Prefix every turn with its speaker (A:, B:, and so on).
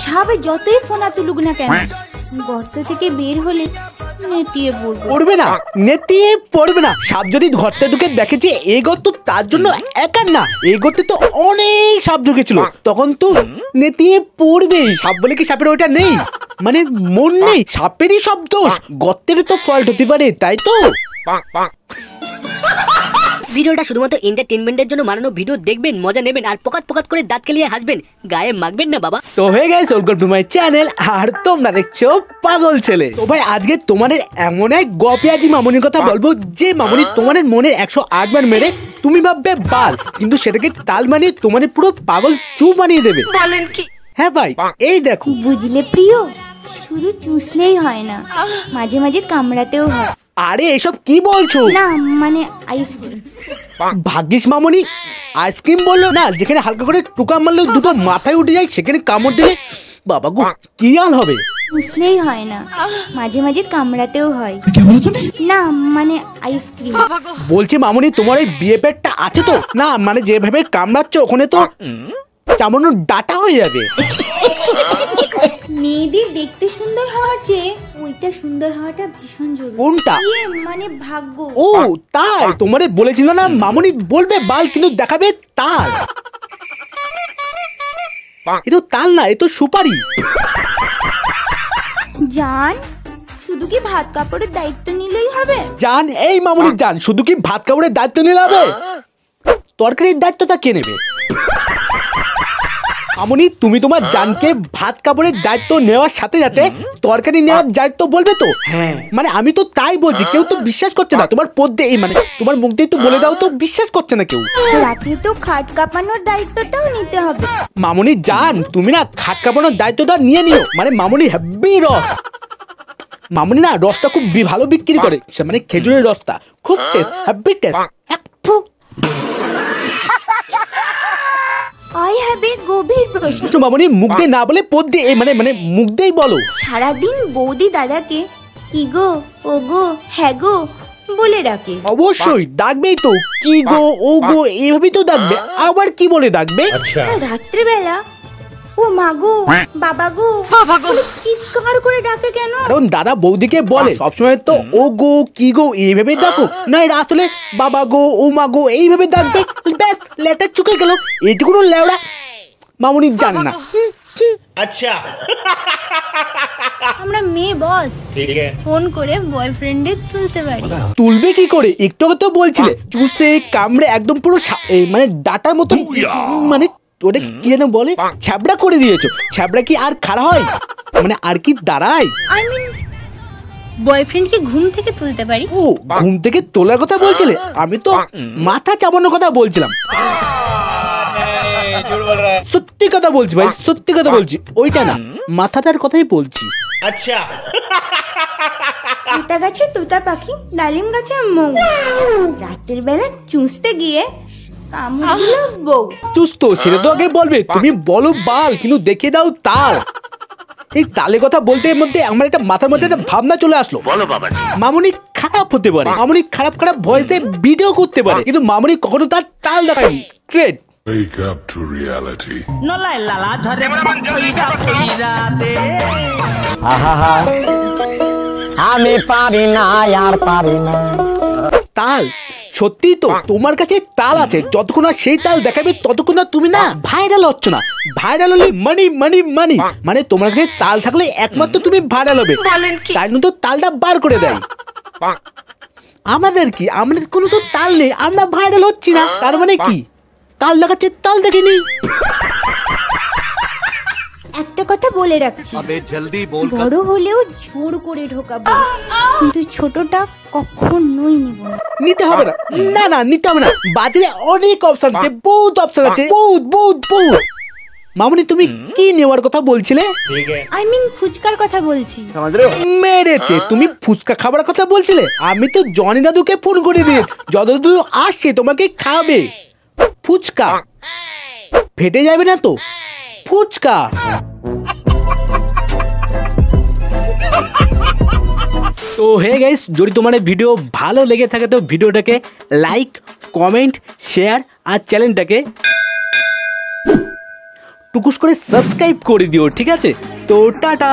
A: সাপ যতই ফোনা তুলুক না কেন গর্ত থেকে বের হলে নেতিয়ে
B: পড়বে না, নেতিয়ে পড়বে না। সাপ যদি ঘরতে ঢুকে দেখেছে এই গর্ত তার জন্য একার না, এই গর্তে তো অনেক সাপ ঢুকেছিল, তখন তো নেতিয়ে পড়বেই। সাপ বলে কি সাপের ওইটা নেই, মানে মন নেই? সাপেরই সব দোষ, গর্তের তো ফল্ট হতে পারে, তাই তো?
C: ভিডিওটা শুধুমাত্র এন্টারটেইনমেন্টের জন্য বানানো ভিডিও, দেখবেন, মজা নেবেন আর পকাত পকাত করে দাঁত কেলিয়ে হাসবেন, গায়ে মাখবেন না বাবা।
B: তো হয়ে গেছে ওয়েলকাম টু মাই চ্যানেল, আর তোমরা দেখছো পাগল ছেলে। তো ভাই আজকে তোমাদের এমন এক গপিয়াজি মামনির কথা বলবো, যে মামনি তোমাদের মনে 108 বার মেরে তুমি ভাববে বাল, কিন্তু সেটাকে তাল মানিয়ে তোমাদের পুরো পাগল চুপ বানিয়ে দেবে। বলেন কি? হ্যাঁ ভাই, এই দেখো।
A: বুঝলে প্রিয়, শুধু চুষলেই হয় না, মাঝে মাঝে কামড়াতেও হয়।
B: আরে এসব কি বলছো?
A: না মানে আইসক্রিম।
B: ভাগ্যিস মামনি আইসক্রিম বললো না, যেখানে হালকা করে টুকা মারলে দুটো মাথায় উঠে যায়, সেখানে কামড় দিলে বাবা গো কি হাল হবে।
A: চুষলেই হয় না, মাঝে মাঝে কামড়াতেও হয়। না মানে আইসক্রিম।
B: বলছি মামনি তোমার এই বিয়ে পেটটা আছে তো? না মানে যেভাবে কামড়াচ্ছ ওখানে তো চামড়ানোর ডাটা হয়ে যাবে।
A: মেয়েদের দেখতে সুন্দর হওয়ার চেয়ে ওইটা সুন্দর হওয়াটা ভীষণ জরুরি।
B: কোনটা?
A: মানে ভাগ্য।
B: ও তাই, তোমারে বলেছিল না মামনি বলবে বাল কিন্তু দেখাবে তাল। এ তো তাল না, এ তো সুপারি।
A: জান, শুধু কি ভাত কাপড়ের দায়িত্ব নিলেই হবে?
B: জান, এই মামনি জান, শুধু কি ভাত কাপড়ের দায়িত্ব নিলে হবে? তরকারির দায়িত্বটা কে নেবে? মামনি তুমি তোমার জানকে ভাত কাপড়ের দায়িত্ব নেওয়ার সাথে সাথে তরকারি নেওয়ার দায়িত্ব বলবে তো? হ্যাঁ মানে আমি তো তাই বলছি, কেউ তো বিশ্বাস করছে না। তোমার পদ্মে এই মানে তোমার মুখ দিয়ে তো বলে দাও, তো বিশ্বাস করছে না কেউ।
A: রাতে তো খাট কাঁপানোর দায়িত্বটাও নিতে হবে।
B: মামনি জান, তুমি না খাট কাঁপানোর দায়িত্বটা নিয়ে নিও। মানে মামনি হেব্বি রস, মামনি না রসটা খুব ভালো বিক্রি করে, মানে খেজুরের রসটা খুব test, heavy test.
A: I have a গভীর প্রশ্ন।
B: মামনি মুখ দিয়ে না বলে পদ দিয়ে মানে মানে মুখ দিয়েই বলো।
A: সারাদিন বৌদি দাদাকে কি গো, ও গো, হ্যাঁ গো বলে ডাকে।
B: অবশ্যই ডাকবেই তো, কি গো, ও গো এইভাবেই তো ডাকবে। আবার কি বলে ডাকবে?
A: রাত্রিবেলা ও মা গো, বাবা গো চিৎকার করে ডাকে কেন?
B: কারণ দাদা বৌদিকে বলে সবসময় তো ও গো, কি গো এইভাবে ডাকো, না রাত হলে বাবা গো, ও মা গো এইভাবে ডাকবে, ব্যাস লেটার চুকে গেল। এইটুকুনো লেওড়া মামনি জান না।
D: আচ্ছা
A: আমরা মেয়ে বস ফোন করে বয়ফ্রেন্ডে তুলতে পারি।
B: তুলবে কি করে? একটু তো বলছিলে চুষে কামড়ে একদম পুরো মানে ডাটার মতো, মানে ওটা কি যেন বলে, ছ্যাবড়া করে দিয়েছো। ছ্যাবড়া কি আর খাড়া হয়? মানে আর কি দাঁড়ায়?
A: আই মিন বয়ফ্রেন্ডকে ঘুম থেকে তুলতে পারি।
B: ও ঘুম থেকে তোলার কথা বলছিলে, আমি তো মাথা চাপানোর কথা বলছিলাম। সত্যি কথা বলছি ভাই, সত্যি কথা বলছি, ওইটা না, মাথাটার কথাই বলছি।
D: আচ্ছা
A: তুতা গাছে তুতা পাখি, ডালিম গাছে মৌ, রাতের বেলা চুষতে গিয়ে কামড় দিল বউ।
B: চুস্ত সেটা তো আগে বলবে, তুমি বলো বাল কিন্তু দেখে দাও তাল। এই তালের কথা বলতে এর মধ্যে আমার একটা মাথার মধ্যে একটা ভাবনা চলে আসলো।
D: বলো বাবা।
B: মামনি খারাপ হতে পারে, মামনি খারাপ খারাপ ভয়েসে ভিডিও করতে পারে, কিন্তু মামনি কখনো তার তাল দেখায়নি। Trade
E: Wake up to reality.
F: আমি পারি না আর পারি না।
B: তাল সত্যি তো তোমার কাছে তাল আছে, যতক্ষণ না সেই তাল দেখাবে ততক্ষণ না তুমি না ভাইরাল হচ্ছ না। ভাইরাল হলে মানি মানি মানি, মানে তোমার কাছে তাল থাকলে একমাত্র তুমি ভাইরাল হবে, তাই জন্য তো তালটা বার করে দেয়। আমাদের কি, আমাদের কোনো তো তাল নেই, আমরা ভাইরাল হচ্ছি না, তার মানে কি তাল দেখাচ্ছে, তাল দেখিনি।
A: একটা কথা বলে রাখছি, বড় হলেও জোর করে ঢোকাবো, কিন্তু ছোটটা কখনোই নিব না।
B: নিতে হবে না, না না নিতে হবে না, বাজারে অনেক অপশন আছে, বহুত অপশন আছে, বহুত বহুত বহুত। মামনি তুমি কি নেওয়ার কথা বলছিলে?
A: আই মিন ফুচকার কথা বলছি।
B: মেরেছে, তুমি ফুচকা খাবার কথা বলছিলে? আমি তো জনি দাদুকে ফোন করে দিয়েছি, দাদু আসছে তোমাকে খাবে ফুচকা, ফেটে যাবে না তো ফুচকা। তো হে গাইস, যদি তোমার ভিডিও ভালো লেগে থাকে তো ভিডিওটাকে লাইক, কমেন্ট, শেয়ার আর চ্যানেলটাকে টুকুস করে সাবস্ক্রাইব করে দিও, ঠিক আছে? তো টাটা।